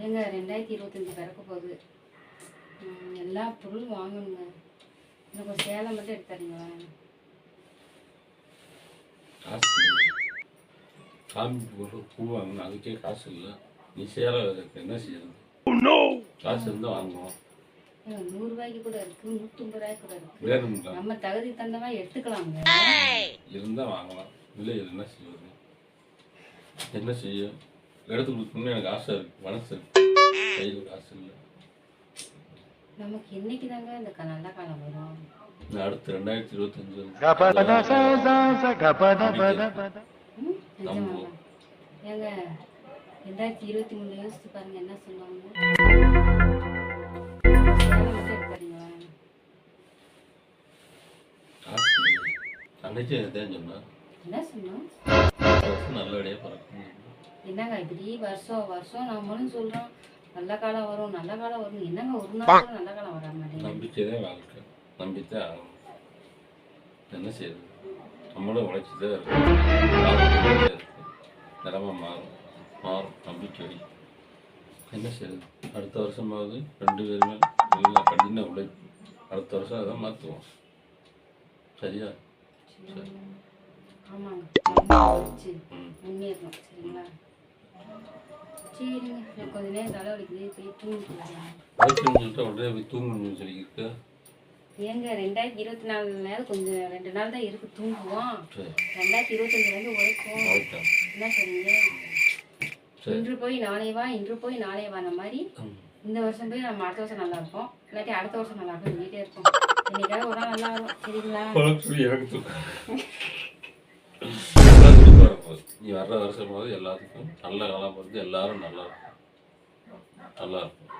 ஏங்க 2025 பிறக்க போகுது. எல்லா பொருளும் வாங்கணுங்க. எனக்கு ஒரு சேலை மட்டும் எடுத்து தரீங்களா? காசு இல்லை. சாமி பொருள் பூ வாங்கணும், அதுக்கே காசு இல்லை. நீ சேலை என்ன செய்யறது? காசு இருந்தால் வாங்குவோம். 100 ரூபாய்க்கு கூட இருக்கு, 150 ரூபாய்க்கு கூட இருக்கு. வேணுங்களா? நம்ம தகுதி தந்தமா எடுத்துக்கலாங்க. இருந்தால் வாங்கலாம், இல்லை என்ன செய்வது? என்ன செய்ய? எடுத்து கொடுக்கணும்னு எனக்கு ஆசை இருக்கு, மனசு இருக்கு, கையில் காசு இல்லை. நமக்கு என்னைக்கு தாங்க இந்த நல்ல காலம் வரும்? அடுத்து 2025 ஏங்க 2023 யோசிச்சு பாருங்க, என்ன சொல்லுவாங்க? அன்னைக்கு தான் சொன்னா என்ன சொன்னோம்? நல்லபடியாக பிறக்கணும். என்னங்க இப்படி வருஷம் வருஷம் நம்மளும் சொல்றோம் நல்ல காலம் வரும் நல்ல காலம் வரும். என்னங்க ஒரு நாள் கூட நல்ல காலம் வர மாட்டேங்குது. நம்பிக்கைதான் வாழ்க்கை, நம்பித்தான் ஆகணும். என்ன செய்யுது? நம்மளும் உழைச்சிதான் இருக்கு, நிலமை மாறும் மாறும், நம்பிக்கை. என்ன செய்யுது? அடுத்த வருஷமாவது 2 பேருமே நல்லா கடின உழைப்பு. அடுத்த வருஷம் அதான் மாற்றுவோம். சரியா? சரி. ஆமாங்க, முன்னேறணும். சரிங்களா? சரிங்க, எனக்கு கொஞ்ச நேரம் தலைவலிக்குது, போய் தூங்கிக்கலாம். சொல்லிட்டு உடனே போய் தூங்கணும்னு சொல்லிக்கிட்டு. ஏங்க 2024 நேரம் கொஞ்சம் 2 நாள் தான் இருக்கு, தூங்குவோம். 2025 உழைப்போம். என்ன சொல்றீங்க? இன்று போய் நாளை வா, இன்று போய் நாளை வா. அந்த மாதிரி இந்த வருஷம் போய் நம்ம அடுத்த வருஷம் நல்லா இருப்போம், இல்லாட்டி அடுத்த வருஷம் நல்லா இருக்கும், சொல்லிட்டே இருப்போம். இன்னைக்காக ஒரு நாள் நல்லா வரும். சரிங்களா? நீ வர்ற வருஷம் போது எல்லாத்துக்கும் நல்ல காலம் வந்து எல்லாரும் நல்லா இருக்கும், நல்லா இருக்கும்.